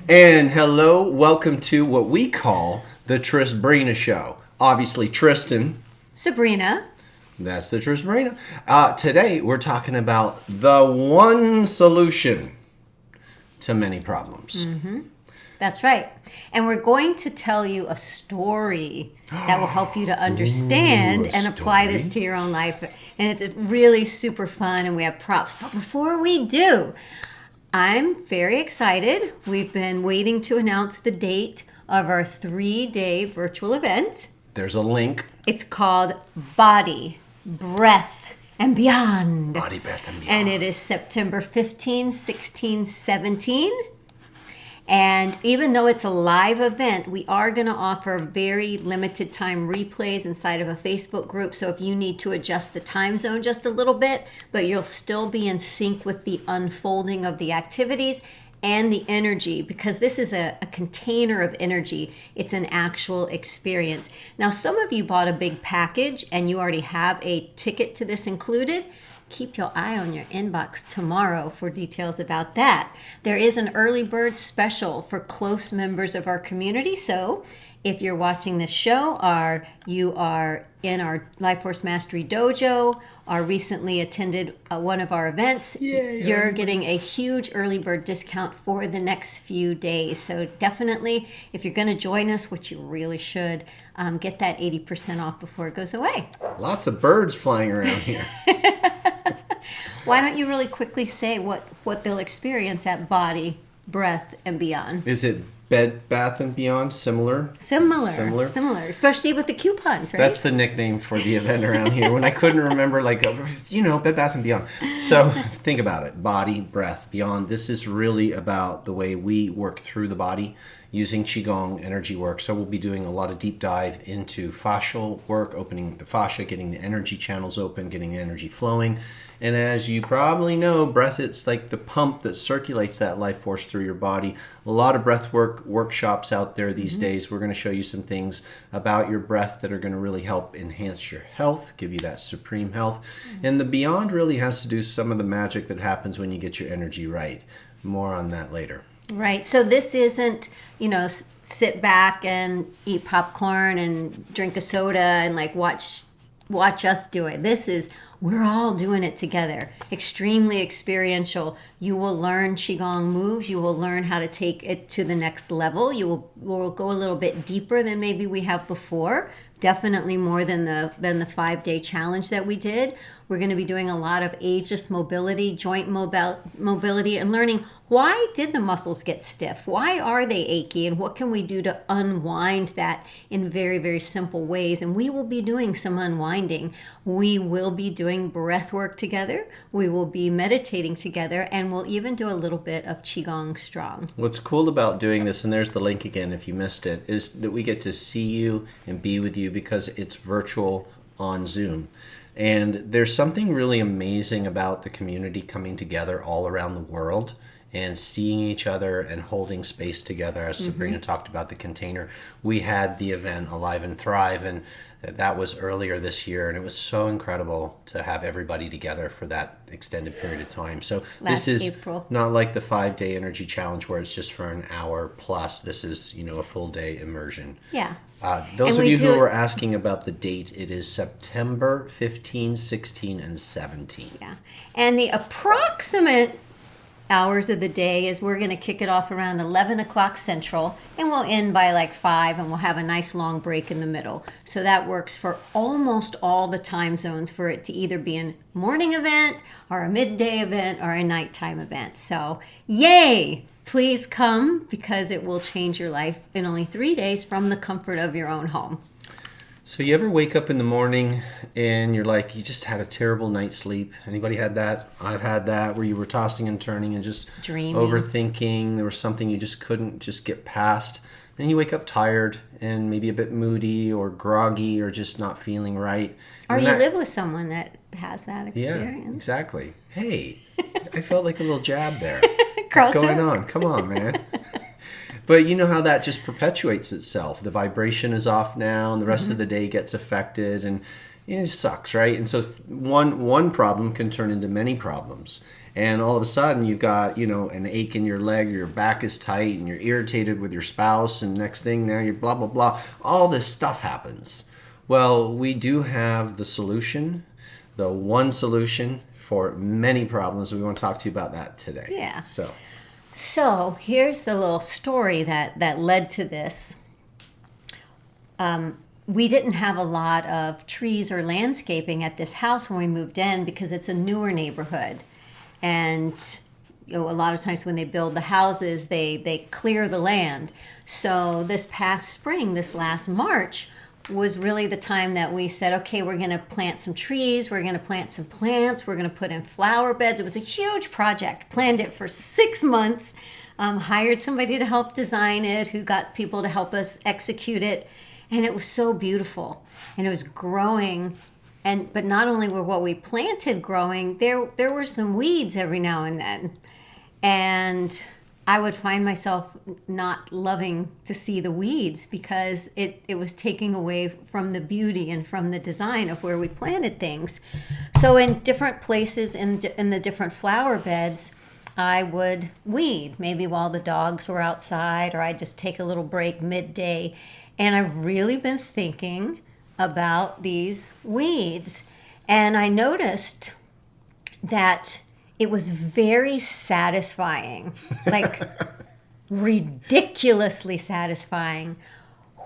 And hello, welcome to what we call the Trisbrina Show. Obviously, Tristan. Sabrina. That's the Trisbrina. Today, we're talking about the one solution to many problems. Mm-hmm. That's right. And we're going to tell you a story that will help you to understand and apply this to your own life. And it's really super fun, and we have props. But before we do, I'm very excited. We've been waiting to announce the date of our 3-day virtual event. There's a link. It's called Body, Breath, and Beyond. Body, Breath, and Beyond. And it is September 15, 16, 17. And even though it's a live event, we are going to offer very limited time replays inside of a Facebook group. So if you need to adjust the time zone just a little bit, but you'll still be in sync with the unfolding of the activities and the energy, because this is a container of energy. It's an actual experience. Now, some of you bought a big package and you already have a ticket to this included. Keep your eye on your inbox tomorrow for details about that. There is an early bird special for close members of our community. So if you're watching this show, or you are in our Life Force Mastery Dojo, or recently attended one of our events, you're getting a huge early bird discount for the next few days. So definitely, if you're going to join us, which you really should, get that 80% off before it goes away. Lots of birds flying around here. Why don't you really quickly say what they'll experience at Body, Breath, and Beyond? Is it Bed, Bath, and Beyond? Similar, especially with the coupons, right? That's the nickname for the event around here. When I couldn't remember, Bed, Bath, and Beyond. So think about it. Body, breath, beyond. This is really about the way we work through the body using Qigong energy work. So we'll be doing a lot of deep dive into fascial work, opening the fascia, getting the energy channels open, getting the energy flowing. And as you probably know, breath, it's like the pump that circulates that life force through your body. A lot of breath workshops out there these days. We're going to show you some things about your breath that are going to really help enhance your health, give you that supreme health. And the beyond really has to do some of the magic that happens when you get your energy right. More on that later. Right. So this isn't, sit back and eat popcorn and drink a soda and watch us do it. This is, we're all doing it together. Extremely experiential. You will learn Qigong moves. You will learn how to take it to the next level. Will go a little bit deeper than maybe we have before. Definitely more than the 5-day challenge that we did. We're going to be doing a lot of ageless mobility, joint mobility, and learning why did the muscles get stiff? Why are they achy? And what can we do to unwind that in very, very simple ways? And we will be doing some unwinding. We will be doing breath work together. We will be meditating together. And we'll even do a little bit of Qigong Strong. What's cool about doing this, and there's the link again if you missed it, is that we get to see you and be with you because it's virtual on Zoom. And there's something really amazing about the community coming together all around the world and seeing each other and holding space together. As Sabrina talked about the container, we had the event Alive and Thrive, and that was earlier this year, and it was so incredible to have everybody together for that extended period of time. So this is April. Not like the 5-day energy challenge where it's just for an hour plus. This is, a full day immersion. Yeah. Those of you who were asking about the date, it is September 15, 16, and 17. Yeah. And the approximate hours of the day is we're going to kick it off around 11 o'clock Central, and we'll end by 5, and we'll have a nice long break in the middle. So that works for almost all the time zones for it to either be a morning event or a midday event or a nighttime event. So yay! Please come, because it will change your life in only 3 days from the comfort of your own home. So you ever wake up in the morning and you're like, you just had a terrible night's sleep? Anybody had that? I've had that, where you were tossing and turning and just dreaming, overthinking. There was something you just couldn't just get past. And you wake up tired and maybe a bit moody or groggy or just not feeling right. Or you live with someone that has that experience. Yeah, exactly. Hey, I felt like a little jab there. What's going on? Come on, man. But you know how that just perpetuates itself. The vibration is off now, and the rest of the day gets affected, and it sucks, right? And so one problem can turn into many problems. And all of a sudden you've got, an ache in your leg, or your back is tight, and you're irritated with your spouse, and next thing now you're blah, blah, blah. All this stuff happens. Well, we do have the solution, the one solution for many problems. We want to talk to you about that today. Yeah. So here's the little story that led to this. We didn't have a lot of trees or landscaping at this house when we moved in because it's a newer neighborhood. And a lot of times when they build the houses, they clear the land. So this past spring, this last March, was really the time that we said, okay, we're going to plant some trees, we're going to plant some plants, we're going to put in flower beds. It was a huge project. Planned it for 6 months, hired somebody to help design it, who got people to help us execute it. And it was so beautiful. And it was growing. But not only were what we planted growing, there were some weeds every now and then. And I would find myself not loving to see the weeds because it was taking away from the beauty and from the design of where we planted things. So in different places in the different flower beds, I would weed, maybe while the dogs were outside, or I'd just take a little break midday. And I've really been thinking about these weeds. And I noticed that it was very satisfying, like ridiculously satisfying,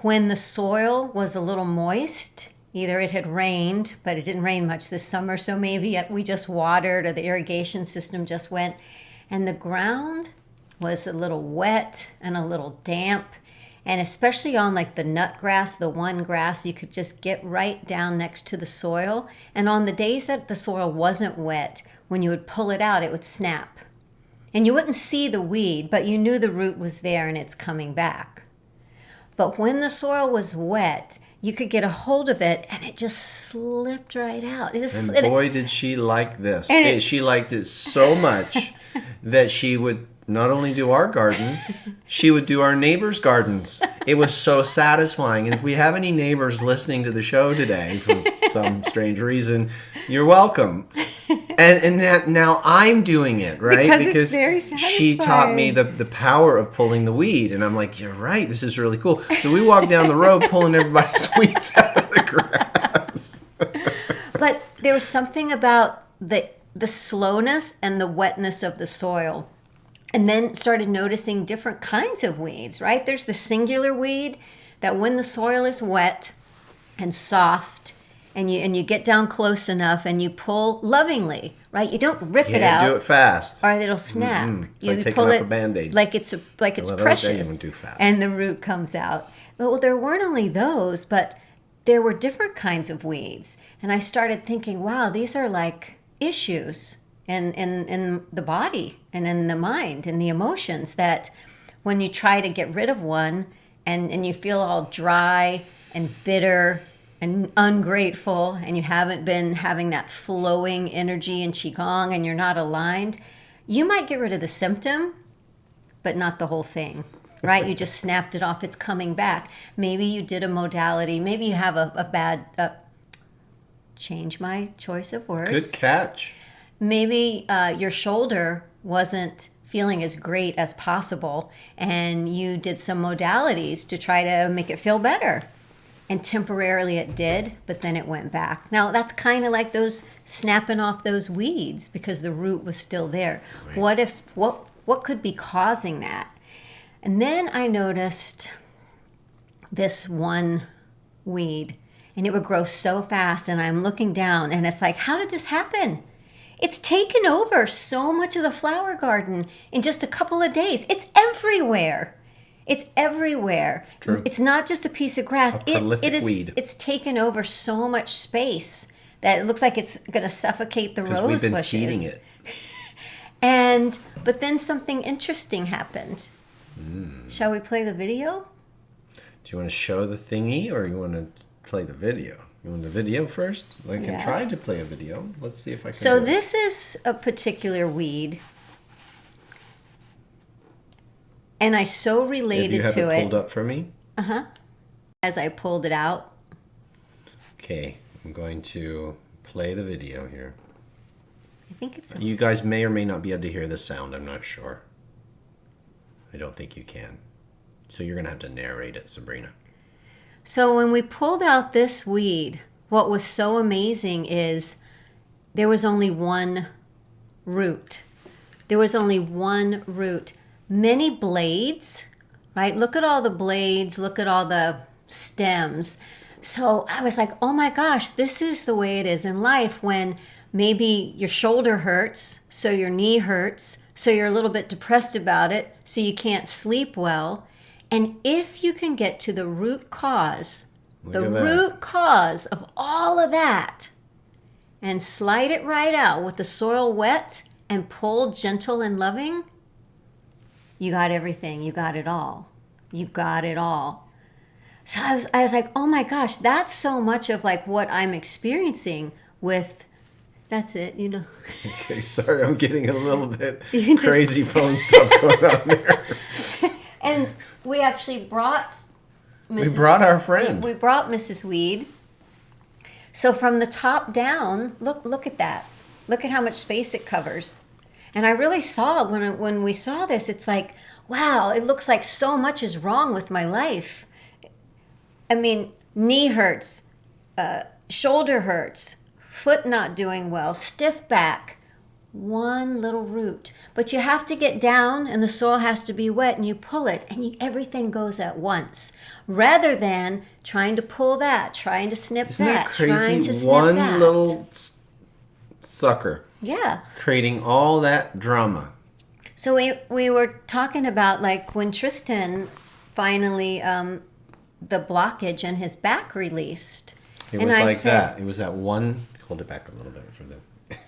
when the soil was a little moist. Either it had rained, but it didn't rain much this summer, so maybe we just watered or the irrigation system just went, and the ground was a little wet and a little damp. And especially on like the nut grass, the one grass, you could just get right down next to the soil. And on the days that the soil wasn't wet, when you would pull it out, it would snap. And you wouldn't see the weed, but you knew the root was there and it's coming back. But when the soil was wet, you could get a hold of it and it just slipped right out. And boy, did she like this. She liked it so much that she would not only do our garden, she would do our neighbors' gardens. It was so satisfying. And if we have any neighbors listening to the show today for some strange reason, you're welcome. And now I'm doing it, right? Because it's very satisfying. She taught me the power of pulling the weed. And I'm like, you're right, this is really cool. So we walk down the road pulling everybody's weeds out of the grass. But there was something about the slowness and the wetness of the soil. And then started noticing different kinds of weeds, right? There's the singular weed that when the soil is wet and soft and you get down close enough and you pull lovingly, right? You don't rip it out. Do it fast. Or it'll snap. It's like taking off a Band-Aid. Like it's precious. Do fast. And the root comes out. Well, there weren't only those, but there were different kinds of weeds. And I started thinking, wow, these are like issues in the body and in the mind and the emotions, that when you try to get rid of one and you feel all dry and bitter and ungrateful and you haven't been having that flowing energy and qigong and you're not aligned, you might get rid of the symptom, but not the whole thing, right? You just snapped it off. It's coming back. Maybe you did a modality. Maybe you have a bad, change my choice of words. Good catch. Maybe your shoulder wasn't feeling as great as possible and you did some modalities to try to make it feel better. And temporarily it did, but then it went back. Now that's kind of like those snapping off those weeds because the root was still there. Right. What could be causing that? And then I noticed this one weed, and it would grow so fast, and I'm looking down and it's like, how did this happen? It's taken over so much of the flower garden in just a couple of days. It's everywhere. It's everywhere. True. It's not just a piece of grass. A prolific weed. It's taken over so much space that it looks like it's going to suffocate the rose bushes. We've been feeding it. But then something interesting happened. Shall we play the video? Do you want to show the thingy or you want to play the video? You want the video first? I can try to play a video. Let's see if I can. So this is a particular weed. And I so related to it. Have you have it pulled up for me? Uh-huh. As I pulled it out. Okay, I'm going to play the video here. I think it's You guys may or may not be able to hear the sound. I'm not sure. I don't think you can. So you're going to have to narrate it, Sabrina. So when we pulled out this weed, what was so amazing is there was only one root. There was only one root. Many blades, right? Look at all the blades. Look at all the stems. So I was like, oh my gosh, this is the way it is in life when maybe your shoulder hurts, so your knee hurts, so you're a little bit depressed about it, so you can't sleep well. And if you can get to the root cause, root cause of all of that, and slide it right out with the soil wet and pull gentle and loving, you got everything. You got it all. You got it all. So I was like, oh my gosh, that's so much of like what I'm experiencing with, that's it, you know. Okay, sorry, I'm getting a little bit crazy phone stuff going on there. And we actually brought We brought our friend. We brought Mrs. Weed. So from the top down, look at that. Look at how much space it covers. And I really saw when we saw this, it's like, wow, it looks like so much is wrong with my life. I mean, knee hurts, shoulder hurts, foot not doing well, stiff back. One little root. But you have to get down and the soil has to be wet and you pull it and everything goes at once. Rather than trying to pull that, trying to snip Isn't that crazy? trying to snip One that. little sucker. Yeah. Creating all that drama. So we were talking about like when Tristan finally, the blockage in his back released. It and was I like said, that. It was that one. Hold it back a little bit for the.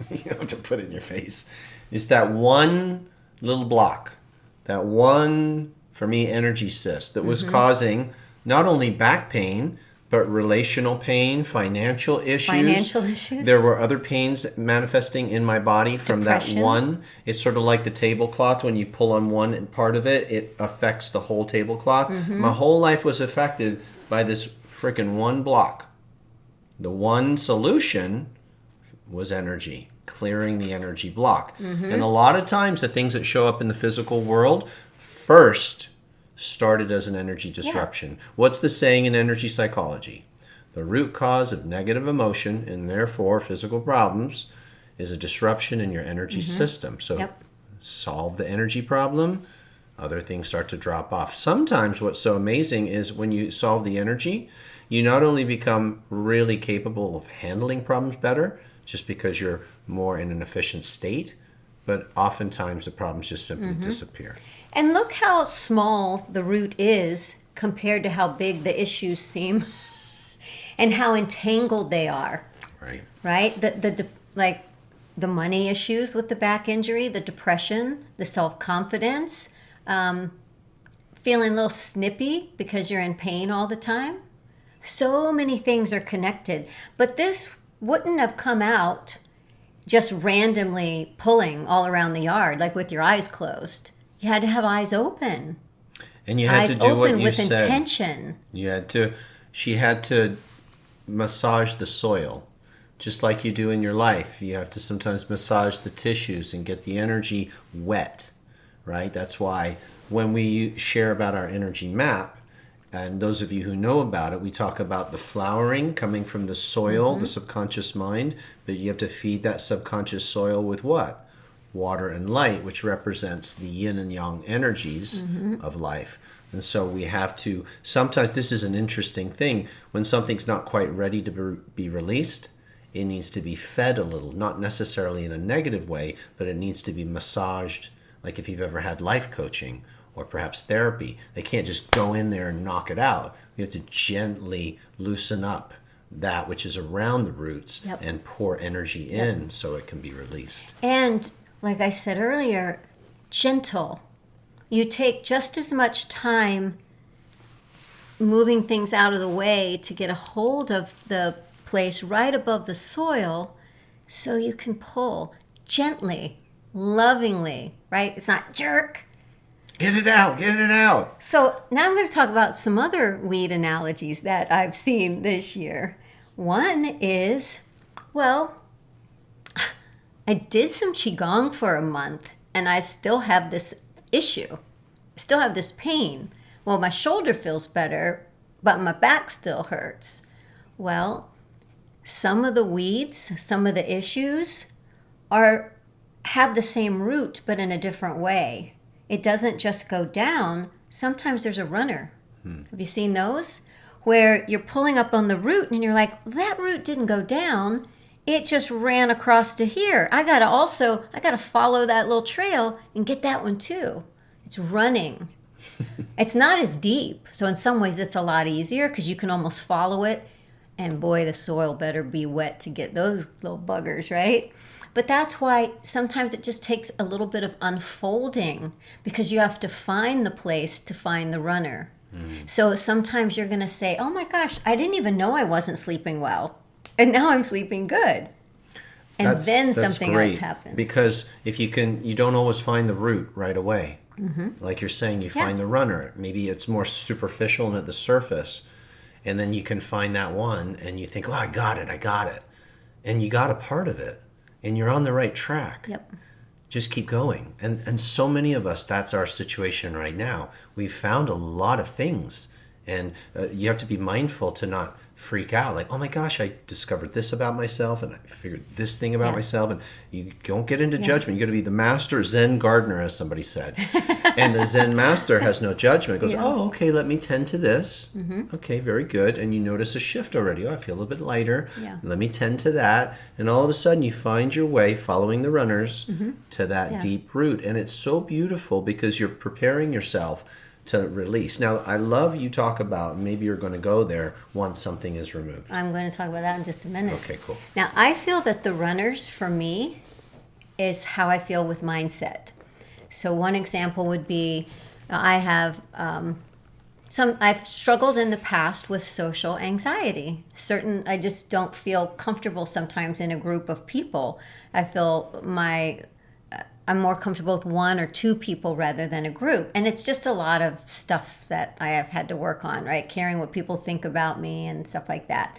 You know, to put it in your face. It's that one little block, that one, for me, energy cyst that was causing not only back pain, but relational pain, financial issues. There were other pains manifesting in my body from Depression. that one. It's sort of like the tablecloth. When you pull on one part of it, it affects the whole tablecloth. My whole life was affected by this freaking one block. The one solution was energy, clearing the energy block. And a lot of times the things that show up in the physical world first started as an energy disruption. What's the saying in energy psychology? The root cause of negative emotion and therefore physical problems is a disruption in your energy system. So solve the energy problem, other things start to drop off. Sometimes what's so amazing is when you solve the energy, you not only become really capable of handling problems better, just because you're more in an efficient state, but oftentimes the problems just simply disappear. and look how small the root is compared to how big the issues seem and how entangled they are. Right? Like the money issues with the back injury, the depression, the self-confidence, feeling a little snippy because you're in pain all the time. So many things are connected. But this wouldn't have come out just randomly pulling all around the yard, like with your eyes closed. You had to have eyes open. And you had eyes to do what open you with said. intention. She had to massage the soil, just like you do in your life. You have to sometimes massage the tissues and get the energy wet, right? That's why when we share about our energy map, and those of you who know about it, we talk about the flowering coming from the soil, the subconscious mind, but you have to feed that subconscious soil with what? Water and light, which represents the yin and yang energies of life. And so we have to, sometimes this is an interesting thing, when something's not quite ready to be released, it needs to be fed a little, not necessarily in a negative way, but it needs to be massaged, like if you've ever had life coaching or perhaps therapy. They can't just go in there and knock it out. We have to gently loosen up that which is around the roots and pour energy in so it can be released. And like I said earlier, gentle. You take just as much time moving things out of the way to get a hold of the place right above the soil so you can pull gently, lovingly, right? It's not jerk. Get it out, get it out. So now I'm going to talk about some other weed analogies that I've seen this year. One is, well, I did some Qigong for a month and I still have this issue. I still have this pain. Well, my shoulder feels better, but my back still hurts. Well, some of the weeds, some of the issues have the same root, but in a different way. It doesn't just go down. Sometimes there's a runner. Have you seen those? Where you're pulling up on the root and you're like, that root didn't go down. It just ran across to here. I got to follow that little trail and get that one too. It's running. It's not as deep. So in some ways it's a lot easier because you can almost follow it. And boy, the soil better be wet to get those little buggers, right? But that's why sometimes it just takes a little bit of unfolding because you have to find the place to find the runner. So sometimes you're going to say, oh my gosh, I didn't even know I wasn't sleeping well. And now I'm sleeping good. And then something else happens. Because if you don't always find the root right away. Like you're saying, you find the runner. Maybe it's more superficial and at the surface. And then you can find that one and you think, oh, I got it. And you got a part of it. And you're on the right track. Yep. Just keep going. And so many of us, that's our situation right now. We've found a lot of things. And you have to be mindful to not freak out. Like, oh my gosh, I discovered this about myself and I figured this thing about myself. And you don't get into judgment. You got to be the master Zen gardener, as somebody said. And the Zen master has no judgment. Goes, oh, okay, let me tend to this. Okay, very good. And you notice a shift already. Oh, I feel a bit lighter. Let me tend to that. And all of a sudden you find your way following the runners to that deep root. And it's so beautiful because you're preparing yourself to release. Now, I love you talk about, maybe you're going to go there once something is removed. I'm going to talk about that in just a minute. Okay, cool. Now, I feel that the runners for me is how I feel with mindset. So one example would be I have I've struggled in the past with social anxiety. I just don't feel comfortable sometimes in a group of people. I feel I'm more comfortable with one or two people rather than a group. And it's just a lot of stuff that I have had to work on, right? Caring what people think about me and stuff like that.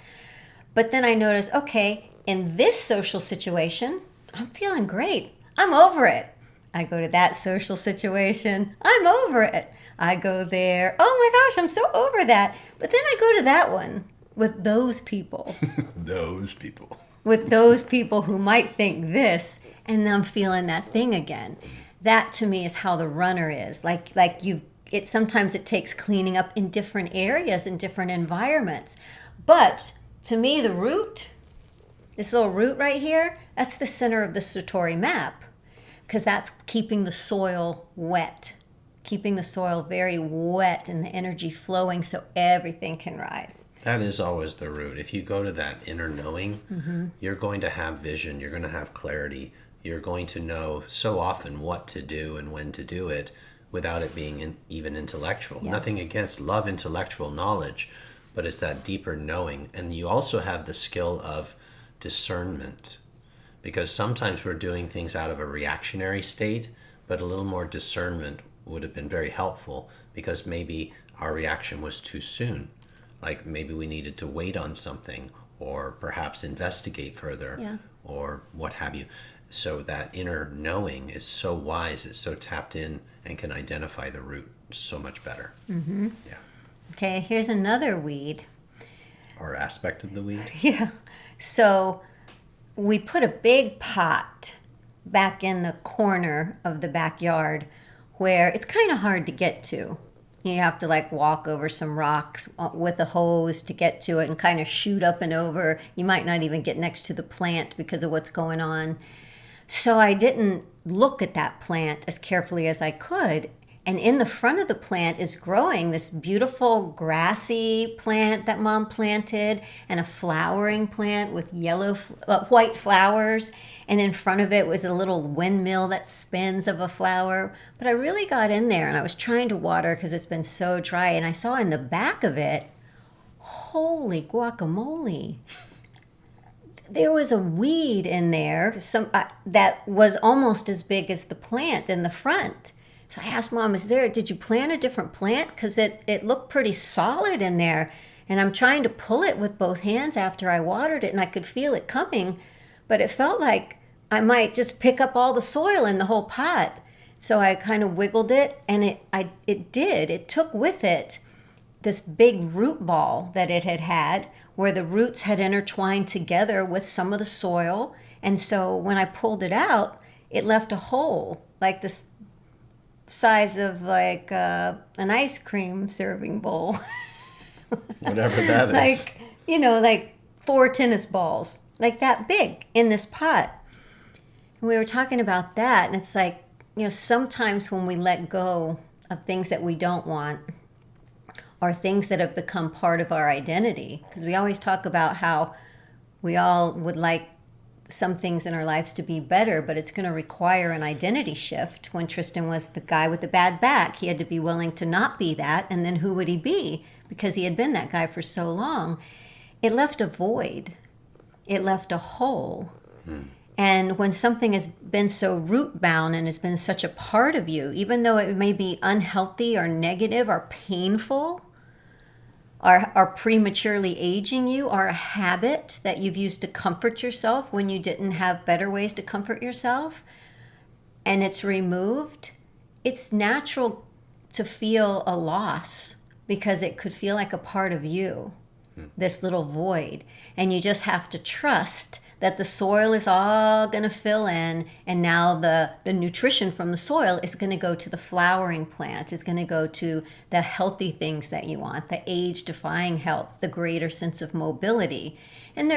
But then I notice, okay, in this social situation, I'm feeling great. I'm over it. I go to that social situation. I'm over it. I go there. Oh my gosh, I'm so over that. But then I go to that one with those people. With those people who might think this, and I'm feeling that thing again. That to me is how the runner is. Sometimes it takes cleaning up in different areas, in different environments. But to me, the root, this little root right here, that's the center of the Satori map. Because that's keeping the soil wet. Keeping the soil very wet and the energy flowing so everything can rise. That is always the root. If you go to that inner knowing, you're going to have vision. You're going to have clarity. You're going to know so often what to do and when to do it without it being even intellectual. Yeah. Nothing against love intellectual knowledge, but it's that deeper knowing. And you also have the skill of discernment, because sometimes we're doing things out of a reactionary state, but a little more discernment would have been very helpful because maybe our reaction was too soon. Like maybe we needed to wait on something or perhaps investigate further or what have you. So that inner knowing is so wise, it's so tapped in and can identify the root so much better. Yeah. Okay, here's another weed. Or aspect of the weed. Yeah. So we put a big pot back in the corner of the backyard where it's kind of hard to get to. You have to walk over some rocks with a hose to get to it and kind of shoot up and over. You might not even get next to the plant because of what's going on. So I didn't look at that plant as carefully as I could. And in the front of the plant is growing this beautiful grassy plant that Mom planted and a flowering plant with white flowers. And in front of it was a little windmill that spins of a flower. But I really got in there and I was trying to water because it's been so dry. And I saw in the back of it, holy guacamole. There was a weed in there that was almost as big as the plant in the front. So I asked Mom, did you plant a different plant? Because it looked pretty solid in there. And I'm trying to pull it with both hands after I watered it, and I could feel it coming. But it felt like I might just pick up all the soil in the whole pot. So I kind of wiggled it, and it took with it this big root ball that it had where the roots had intertwined together with some of the soil. And so when I pulled it out, it left a hole like this size of like an ice cream serving bowl. Whatever that is. Like, like 4 tennis balls, like that big in this pot. And we were talking about that, and it's like, sometimes when we let go of things that we don't want, or things that have become part of our identity, because we always talk about how we all would like some things in our lives to be better, but it's going to require an identity shift. When Tristan was the guy with the bad back, he had to be willing to not be that, and then who would he be? Because he had been that guy for so long. It left a void. It left a hole. And when something has been so root bound and has been such a part of you, even though it may be unhealthy or negative or painful, or prematurely aging you, or a habit that you've used to comfort yourself when you didn't have better ways to comfort yourself, and it's removed, it's natural to feel a loss, because it could feel like a part of you, this little void. And you just have to trust that the soil is all going to fill in, and now the nutrition from the soil is going to go to the flowering plant, is going to go to the healthy things that you want, the age-defying health, the greater sense of mobility. And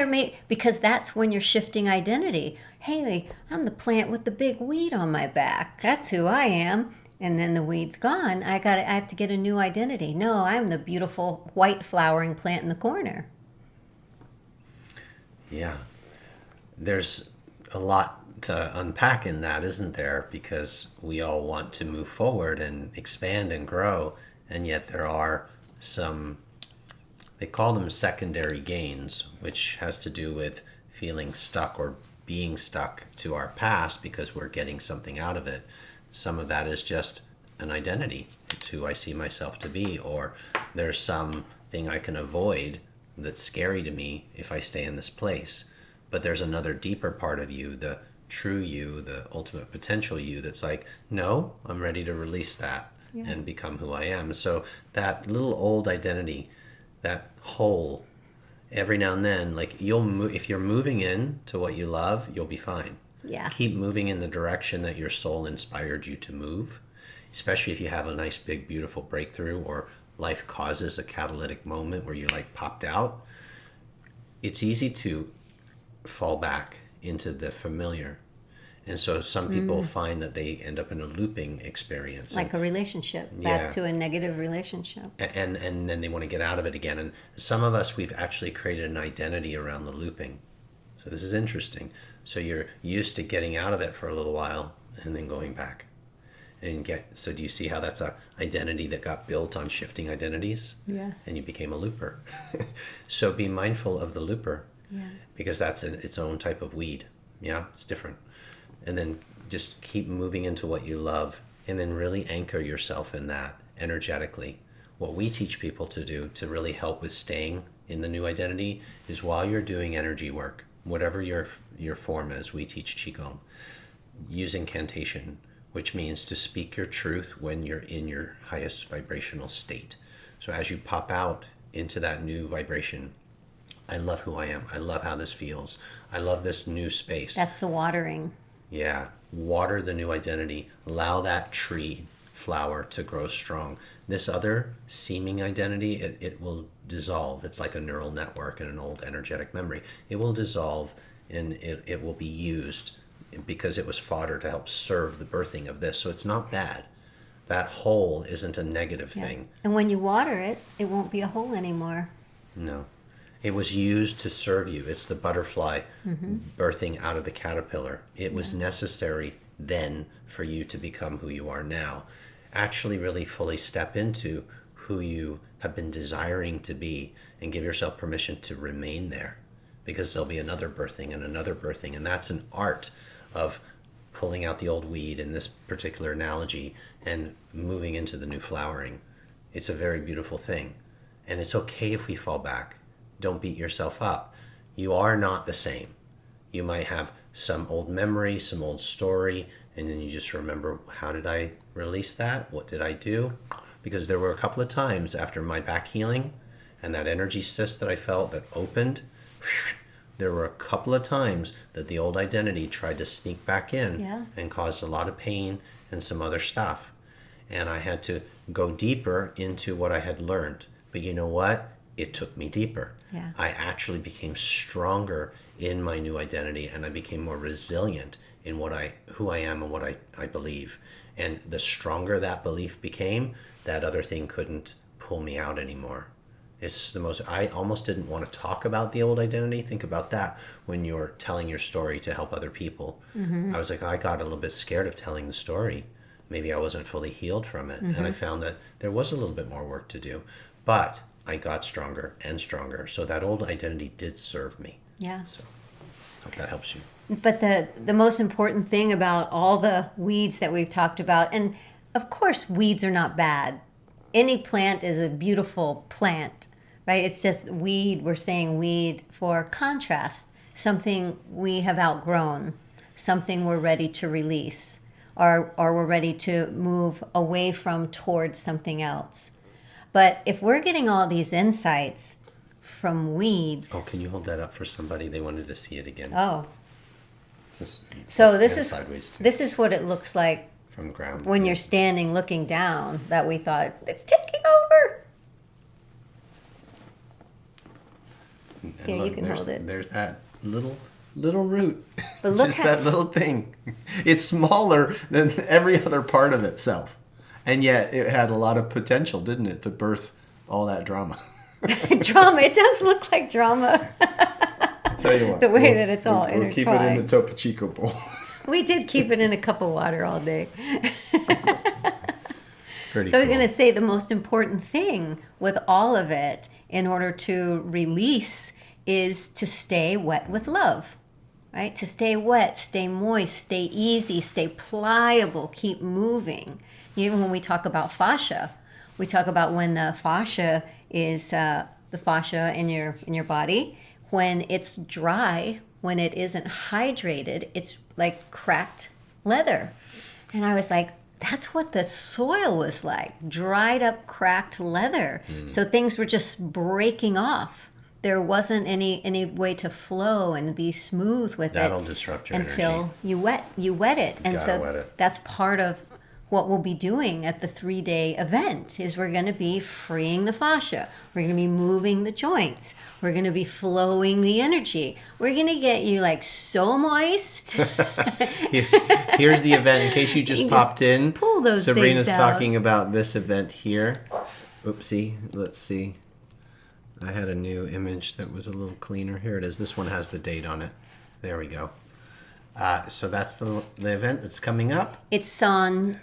because that's when you're shifting identity. Hey, I'm the plant with the big weed on my back. That's who I am. And then the weed's gone. I have to get a new identity. No, I'm the beautiful white flowering plant in the corner. Yeah. There's a lot to unpack in that, isn't there? Because we all want to move forward and expand and grow, and yet there are some, they call them secondary gains, which has to do with feeling stuck or being stuck to our past because we're getting something out of it. Some of that is just an identity. It's who I see myself to be, or there's something I can avoid that's scary to me if I stay in this place. But there's another deeper part of you, the true you, the ultimate potential you, that's like, no, I'm ready to release that and become who I am. So that little old identity, that hole, every now and then, like if you're moving in to what you love, you'll be fine. Yeah. Keep moving in the direction that your soul inspired you to move, especially if you have a nice, big, beautiful breakthrough, or life causes a catalytic moment where you like popped out. It's easy to fall back into the familiar. And so some people find that they end up in a looping experience. Like a relationship, back to a negative relationship. And then they want to get out of it again. And some of us, we've actually created an identity around the looping. So this is interesting. So you're used to getting out of it for a little while and then going back. So do you see how that's a identity that got built on shifting identities? Yeah. And you became a looper. So be mindful of the looper. Yeah. Because that's its own type of weed. Yeah, it's different. And then just keep moving into what you love, and then really anchor yourself in that energetically. What we teach people to do to really help with staying in the new identity is, while you're doing energy work, whatever your form is, we teach Qigong, use incantation, which means to speak your truth when you're in your highest vibrational state. So as you pop out into that new vibration, I love who I am. I love how this feels. I love this new space. That's the watering. Yeah. Water the new identity. Allow that tree flower to grow strong. This other seeming identity, it will dissolve. It's like a neural network in an old energetic memory. It will dissolve, and it will be used because it was fodder to help serve the birthing of this. So it's not bad. That hole isn't a negative thing. And when you water it, it won't be a hole anymore. No. It was used to serve you. It's the butterfly birthing out of the caterpillar. It was necessary then for you to become who you are now. Actually really fully step into who you have been desiring to be, and give yourself permission to remain there, because there'll be another birthing and another birthing. And that's an art of pulling out the old weed in this particular analogy and moving into the new flowering. It's a very beautiful thing. And it's okay if we fall back. Don't beat yourself up. You are not the same. You might have some old memory, some old story, and then you just remember, how did I release that? What did I do? Because there were a couple of times after my back healing and that energy cyst that I felt that opened, there were a couple of times that the old identity tried to sneak back in and caused a lot of pain and some other stuff. And I had to go deeper into what I had learned. But you know what? It took me deeper. Yeah. I actually became stronger in my new identity, and I became more resilient in who I am and what I believe. And the stronger that belief became, that other thing couldn't pull me out anymore. It's the most, I almost didn't want to talk about the old identity. Think about that when you're telling your story to help other people. I was like, I got a little bit scared of telling the story. Maybe I wasn't fully healed from it. And I found that there was a little bit more work to do. But I got stronger and stronger. So that old identity did serve me. Yeah. So hope that helps you. But the most important thing about all the weeds that we've talked about, and of course weeds are not bad. Any plant is a beautiful plant, right? It's just weed, we're saying weed for contrast, something we have outgrown, something we're ready to release, or we're ready to move away from towards something else. But if we're getting all these insights from weeds... Oh, can you hold that up for somebody? They wanted to see it again. Oh. So this is what it looks like from the ground when you're standing looking down, that we thought, it's taking over. And Here, look, you can hold it. There's that little root. But look just that little thing. It's smaller than every other part of itself. And yet it had a lot of potential, didn't it, to birth all that drama. Drama. It does look like drama. I'll tell you what. The way that it's all we'll keep it in the Topo Chico bowl. We did keep it in a cup of water all day. Pretty So I was cool. going to say the most important thing with all of it in order to release is to stay wet with love, right? To stay wet, stay moist, stay easy, stay pliable, keep moving. Even when we talk about fascia, we talk about when the fascia is the fascia in your body. When it's dry, when it isn't hydrated, it's like cracked leather. And I was like, that's what the soil was like, dried up, cracked leather. So things were just breaking off. There wasn't any way to flow and be smooth with That'll it disrupt your until energy. you wet it. And Gotta so wet it. that's part of what we'll be doing at the 3-day event is we're going to be freeing the fascia. We're going to be moving the joints. We're going to be flowing the energy. We're going to get you like so moist. Here's the event. In case you just popped in, pull those Sabrina's things out. talking about this event here. Oopsie. Let's see. I had a new image that was a little cleaner. Here it is. This one has the date on it. There we go. So that's the event that's coming up. It's on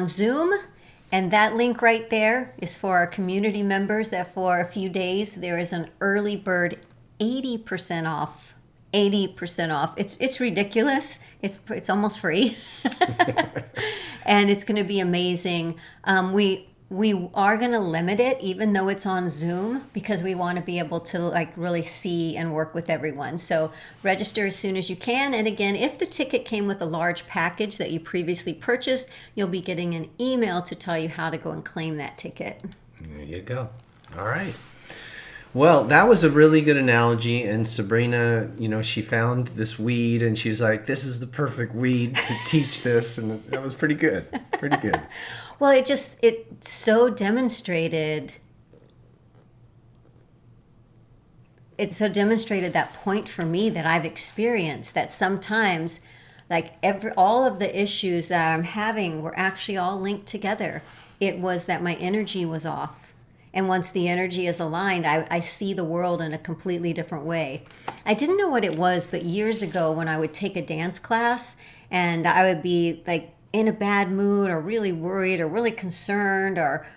Zoom, and that link right there is for our community members that for a few days there is an early bird 80% off. 80% off. It's ridiculous. It's almost free. And it's going to be amazing. We are going to limit it even though it's on Zoom because we want to be able to like really see and work with everyone. So register as soon as you can. And again, if the ticket came with a large package that you previously purchased, you'll be getting an email to tell you how to go and claim that ticket. There you go. All right. Well, that was a really good analogy. And Sabrina, she found this weed and she was like, this is the perfect weed to teach this. And that was pretty good. Pretty good. Well, it so demonstrated. It so demonstrated that point for me that I've experienced that sometimes, like all of the issues that I'm having were actually all linked together. It was that my energy was off. And once the energy is aligned, I see the world in a completely different way. I didn't know what it was, but years ago when I would take a dance class and I would be like in a bad mood or really worried or really concerned or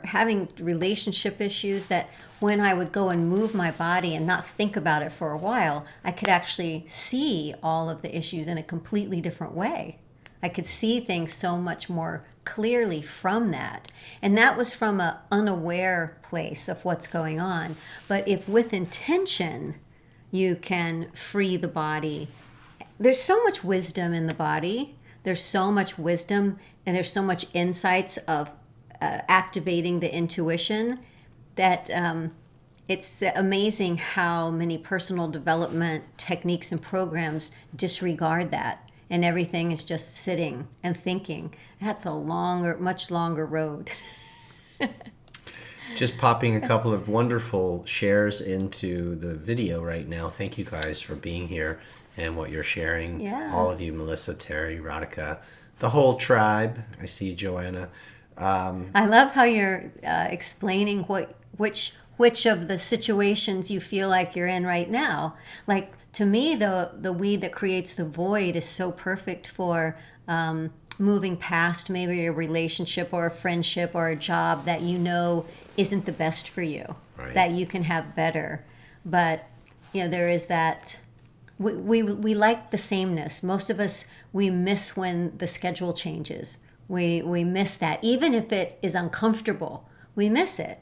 having relationship issues, that when I would go and move my body and not think about it for a while, I could actually see all of the issues in a completely different way. I could see things so much more clearly from that. And that was from an unaware place of what's going on. But if with intention, you can free the body there's so much wisdom in the body. There's so much wisdom, and there's so much insights of activating the intuition that it's amazing how many personal development techniques and programs disregard that, and everything is just sitting and thinking. That's a much longer road. Just popping a couple of wonderful shares into the video right now. Thank you guys for being here and what you're sharing. Yeah. All of you, Melissa, Terry, Radhika, the whole tribe. I see Joanna. I love how you're explaining which of the situations you feel like you're in right now. Like, to me, the weed that creates the void is so perfect for moving past maybe a relationship or a friendship or a job that you know isn't the best for you, Right. that you can have better. But, there is that, we like the sameness. Most of us, we miss when the schedule changes. We miss that. Even if it is uncomfortable, we miss it.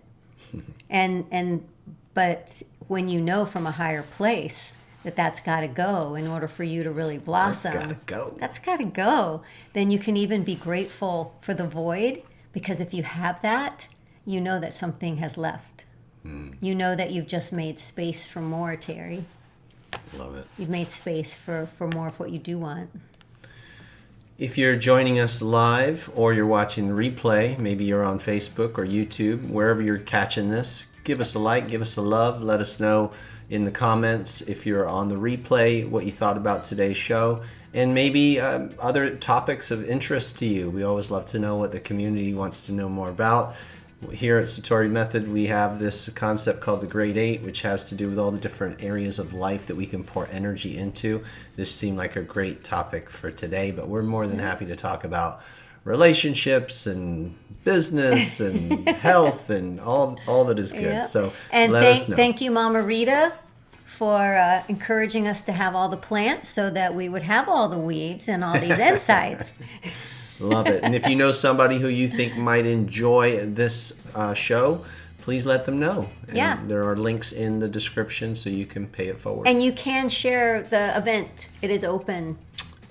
But when you know from a higher place that that's got to go in order for you to really blossom. That's gotta go. That's got to go. Then you can even be grateful for the void, because if you have that, you know that something has left. You know that you've just made space for more, Terry. Love it. You've made space for more of what you do want. If you're joining us live or you're watching the replay, maybe you're on Facebook or YouTube, wherever you're catching this, give us a like, give us a love. Let us know in the comments if you're on the replay what you thought about today's show, and maybe other topics of interest to you. We always love to know what the community wants to know more about. Here at Satori Method, we have this concept called the Great Eight, which has to do with all the different areas of life that we can pour energy into. This seemed like a great topic for today, but we're more than happy to talk about relationships and business and health and all that is good. Yep. So and let us know. Thank you, Mama Rita, for encouraging us to have all the plants so that we would have all the weeds and all these insights. Love it. And if you know somebody who you think might enjoy this show, please let them know. And Yeah. there are links in the description so you can pay it forward. And you can share the event. It is open.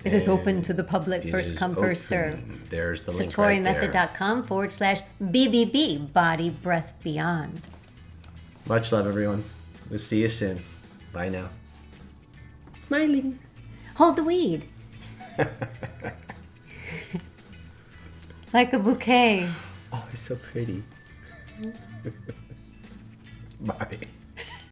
It is open to the public, It first is come, first serve. open. There's the link right there. SatoriMethod.com/BBB, Body, Breath, Beyond. Much love, everyone. We'll see you soon. Bye now. Smiling. Hold the weed. Like a bouquet. Oh, it's so pretty. Bye.